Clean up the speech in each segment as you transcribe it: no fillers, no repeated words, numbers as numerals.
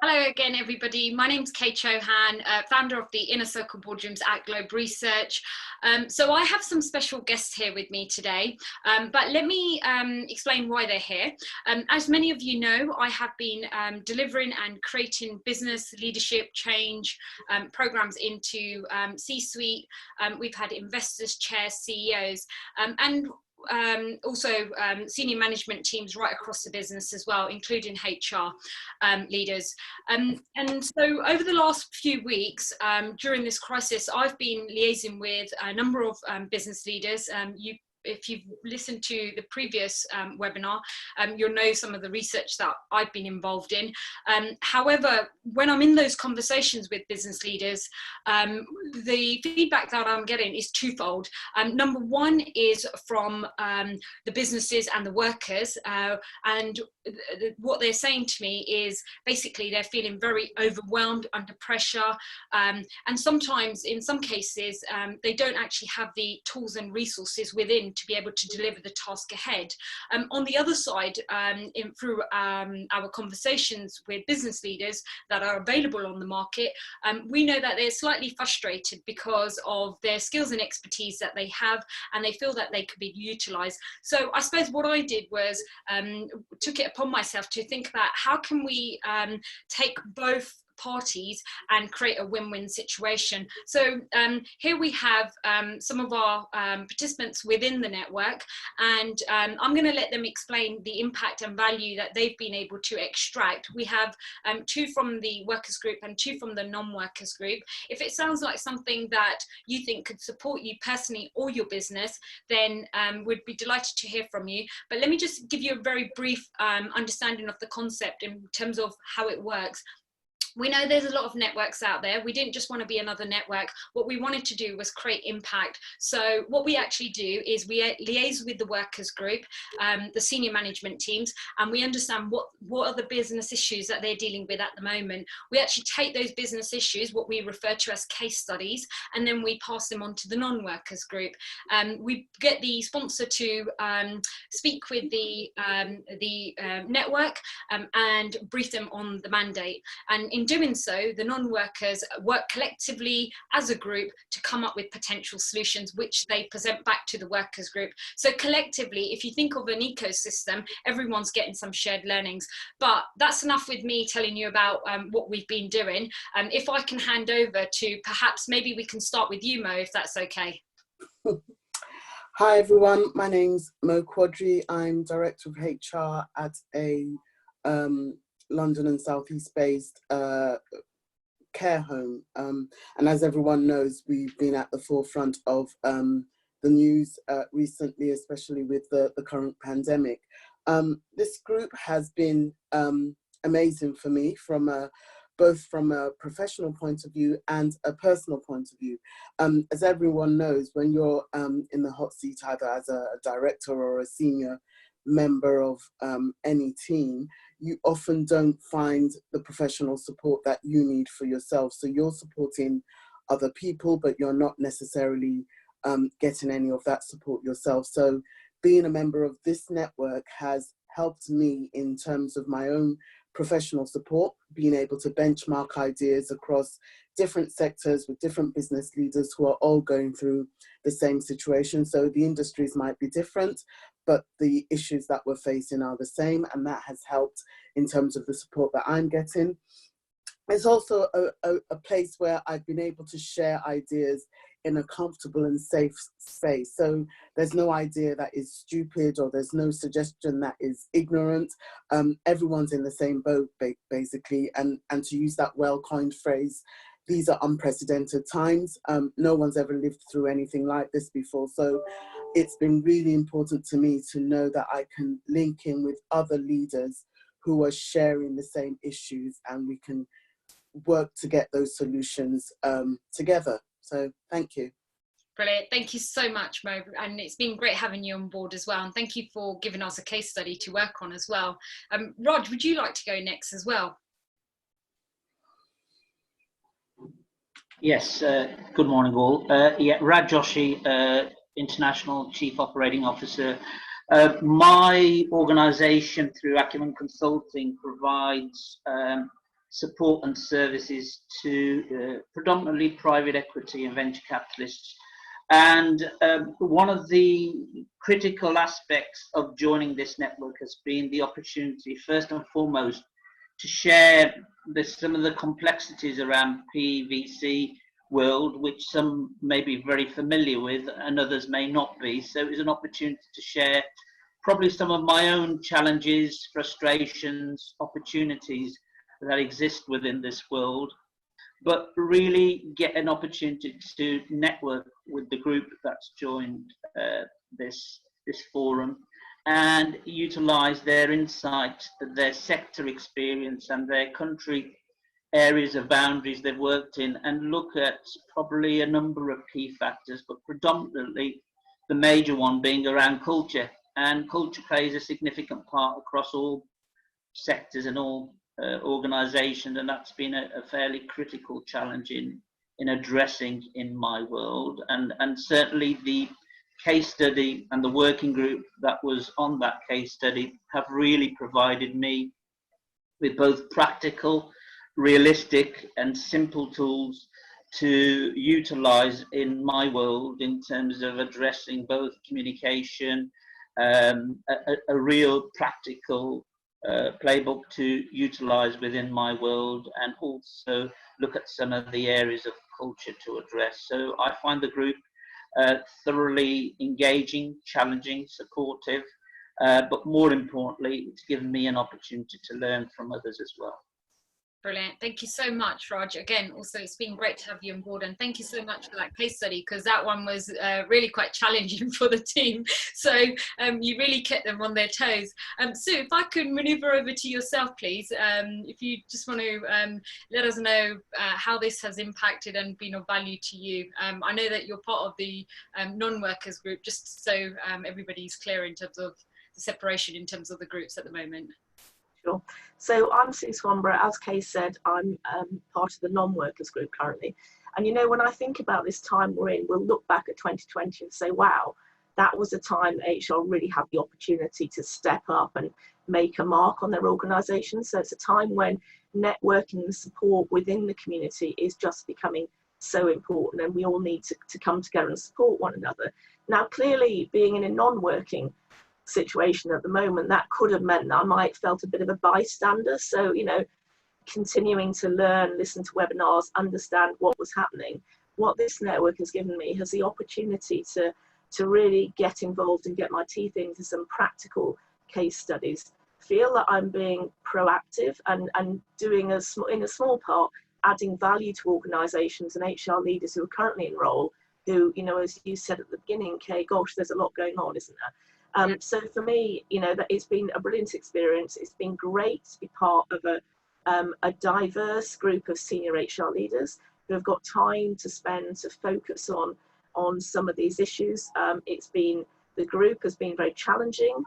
Hello again, everybody. My name's Kate Chouhan, founder of the Inner Circle Boardrooms at Globe Research. So I have some special guests here with me today, but let me explain why they're here. As many of you know, I have been delivering and creating business leadership change programs into C-suite. We've had investors, chairs, CEOs, and also senior management teams right across the business as well, including HR leaders. And so over the last few weeks during this crisis, I've been liaising with a number of business leaders. If you've listened to the previous webinar, you'll know some of the research that I've been involved in. However, when I'm in those conversations with business leaders, the feedback that I'm getting is twofold. Number one is from the businesses and the workers, and what they're saying to me is basically they're feeling very overwhelmed, under pressure, and sometimes, in some cases, they don't actually have the tools and resources within to be able to deliver the task ahead. On the other side, through our conversations with business leaders that are available on the market, we know that they're slightly frustrated because of their skills and expertise that they have, and they feel that they could be utilised. So I suppose what I did was took it upon myself to think about how can we take both parties and create a win-win situation. So here we have some of our participants within the network, and I'm going to let them explain the impact and value that they've been able to extract. We have two from the workers group and two from the non-workers group. If it sounds like something that you think could support you personally or your business, then we'd be delighted to hear from you. But let me just give you a very brief understanding of the concept in terms of how it works. We know there's a lot of networks out there. We didn't just want to be another network. What we wanted to do was create impact. So what we actually do is we liaise with the workers group, the senior management teams, and we understand what are the business issues that they're dealing with at the moment. We actually take those business issues, what we refer to as case studies, and then we pass them on to the non-workers group. We get the sponsor to speak with the network and brief them on the mandate. And in doing so, the non-workers work collectively as a group to come up with potential solutions, which they present back to the workers group. So collectively, if you think of an ecosystem, everyone's getting some shared learnings. But that's enough with me telling you about what we've been doing. If I can hand over to, perhaps maybe we can start with you, Mo, if that's okay. Hi everyone, my name's Mobo Quadri. I'm Director of HR at a London and South East based care home, and as everyone knows, we've been at the forefront of the news recently, especially with the current pandemic. This group has been amazing for me from both from a professional point of view and a personal point of view. As everyone knows, when you're in the hot seat either as a director or a senior member of any team, you often don't find the professional support that you need for yourself. So you're supporting other people, but you're not necessarily getting any of that support yourself. So being a member of this network has helped me in terms of my own professional support, being able to benchmark ideas across different sectors with different business leaders who are all going through the same situation. So the industries might be different, but the issues that we're facing are the same, and that has helped in terms of the support that I'm getting. It's also a place where I've been able to share ideas in a comfortable and safe space. So there's no idea that is stupid, or there's no suggestion that is ignorant. Everyone's in the same boat, basically. And to use that well-coined phrase, these are unprecedented times. No one's ever lived through anything like this before. So it's been really important to me to know that I can link in with other leaders who are sharing the same issues, and we can work to get those solutions together. So thank you. Brilliant. Thank you so much, Mo. And it's been great having you on board as well. And thank you for giving us a case study to work on as well. Rod, would you like to go next as well? Yes, good morning all. Yeah, Raj Joshi, International Chief Operating Officer. My organisation, through Acumen Consulting, provides support and services to predominantly private equity and venture capitalists. And one of the critical aspects of joining this network has been the opportunity, first and foremost, to share some of the complexities around PVC world, which some may be very familiar with and others may not be. So it was an opportunity to share probably some of my own challenges, frustrations, opportunities that exist within this world, but really get an opportunity to network with the group that's joined this forum and utilize their insights, their sector experience and their country areas of boundaries they've worked in, and look at probably a number of key factors, but predominantly the major one being around culture. And culture plays a significant part across all sectors and all organisations, and that's been a fairly critical challenge in addressing in my world. And certainly the case study and the working group that was on that case study have really provided me with both practical, realistic and simple tools to utilise in my world in terms of addressing both communication, a real practical playbook to utilise within my world, and also look at some of the areas of culture to address. So I find the group thoroughly engaging, challenging, supportive, but more importantly, it's given me an opportunity to learn from others as well. Brilliant. Thank you so much, Raj. Again, also, it's been great to have you on board, and thank you so much for that case study, because that one was really quite challenging for the team. So you really kept them on their toes. Sue, if I could maneuver over to yourself, please, if you just want to let us know how this has impacted and been of value to you. I know that you're part of the non-workers group, just so everybody's clear in terms of the separation in terms of the groups at the moment. Sure. So I'm Sue Swanborough. As Kay said, I'm part of the non-workers group currently. And you know, when I think about this time we're in, we'll look back at 2020 and say, wow, that was a time HR really had the opportunity to step up and make a mark on their organisation. So it's a time when networking and support within the community is just becoming so important, and we all need to come together and support one another. Now, clearly, being in a non-working situation at the moment, that could have meant that I might have felt a bit of a bystander. So, you know, continuing to learn, listen to webinars, understand what was happening. What this network has given me has the opportunity to really get involved and get my teeth into some practical case studies, feel that I'm being proactive and doing in a small part, adding value to organisations and HR leaders who are currently in role, who, you know, as you said at the beginning, Kay, gosh, there's a lot going on, isn't there? So for me, you know, that it's been a brilliant experience. It's been great to be part of a diverse group of senior HR leaders who have got time to spend to focus on some of these issues. The group has been very challenging,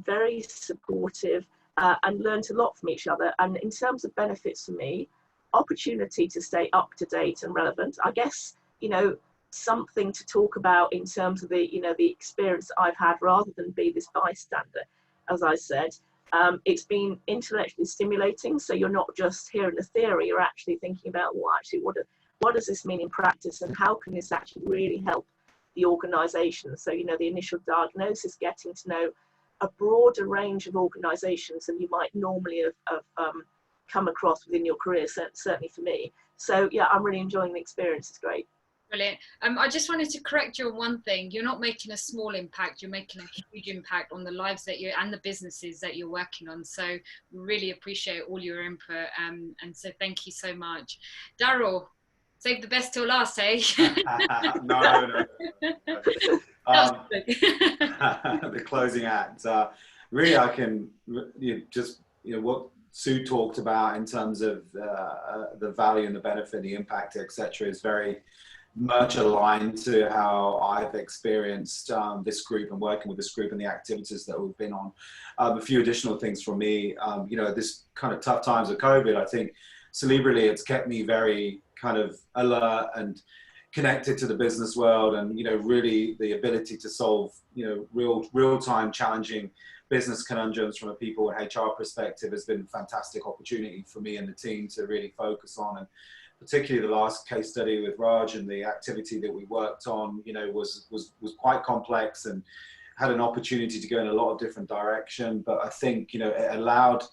very supportive, and learned a lot from each other. And in terms of benefits for me, opportunity to stay up to date and relevant. I guess, you know, something to talk about in terms of the, you know, the experience that I've had, rather than be this bystander. As I said, it's been intellectually stimulating. So you're not just hearing the theory, you're actually thinking about, well, actually, what does this mean in practice, and how can this actually really help the organisation? So, you know, the initial diagnosis, getting to know a broader range of organisations than you might normally have come across within your career, certainly for me. So yeah, I'm really enjoying the experience. It's great. Brilliant. I just wanted to correct you on one thing. You're not making a small impact, you're making a huge impact on the lives that you and the businesses that you're working on. So we really appreciate all your input, and so thank you so much. Darrell, save the best till last, eh? No. The closing act. Really, I can what Sue talked about in terms of the value and the benefit, the impact, etc., is very much aligned to how I've experienced this group and working with this group and the activities that we've been on. A few additional things from me, you know, this kind of tough times of COVID, I think cerebrally it's kept me very kind of alert and connected to the business world, and, you know, really the ability to solve, you know, real-time challenging business conundrums from a people and HR perspective has been a fantastic opportunity for me and the team to really focus on. And particularly the last case study with Raj and the activity that we worked on, you know, was quite complex and had an opportunity to go in a lot of different direction. But I think, you know, it allowed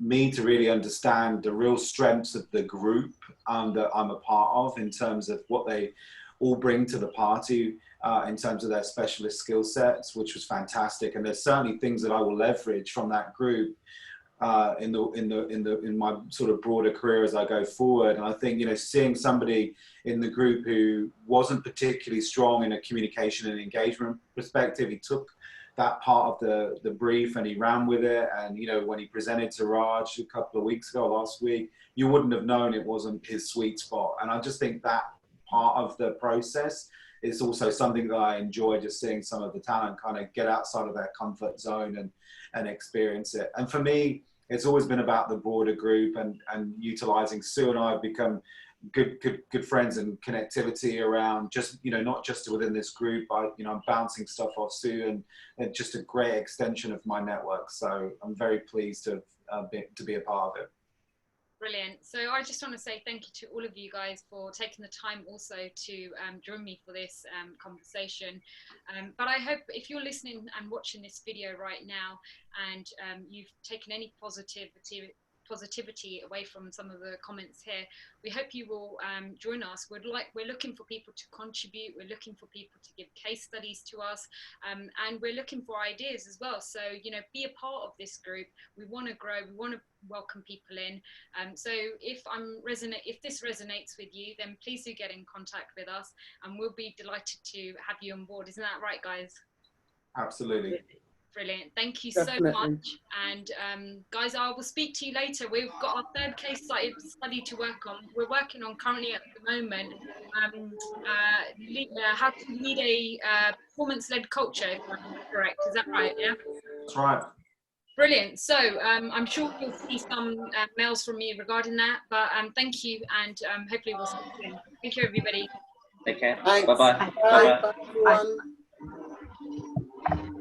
me to really understand the real strengths of the group that I'm a part of in terms of what they all bring to the party in terms of their specialist skill sets, which was fantastic. And there's certainly things that I will leverage from that group in my sort of broader career as I go forward. And I think, you know, seeing somebody in the group who wasn't particularly strong in a communication and engagement perspective, he took that part of the brief and he ran with it. And, you know, when he presented to Raj a couple of weeks ago, last week, you wouldn't have known it wasn't his sweet spot. And I just think that part of the process is also something that I enjoy, just seeing some of the talent kind of get outside of their comfort zone and experience it. And for me, it's always been about the broader group and utilizing Sue and I have become good friends and connectivity around just, you know, not just within this group. I'm bouncing stuff off Sue and just a great extension of my network. So I'm very pleased to be a part of it. Brilliant. So I just want to say thank you to all of you guys for taking the time also to join me for this conversation. But I hope if you're listening and watching this video right now and you've taken any positivity away from some of the comments here, we hope you will join us. We're looking for people to contribute, we're looking for people to give case studies to us, and we're looking for ideas as well. So, you know, be a part of this group. We want to grow, we want to welcome people in. So if this resonates with you, then please do get in contact with us and we'll be delighted to have you on board. Isn't that right, guys? Absolutely. Brilliant. Thank you Definitely. so much. And guys, I will speak to you later. We've got our third case study to work on. We're working on currently at the moment how to lead a performance-led culture, if I'm correct. Is that right? Yeah? That's right. Brilliant. So I'm sure you'll see some mails from me regarding that. But thank you, and hopefully we'll see you soon. Thank you, everybody. Take care. Thanks. Bye-bye. Bye, Bye-bye. everyone.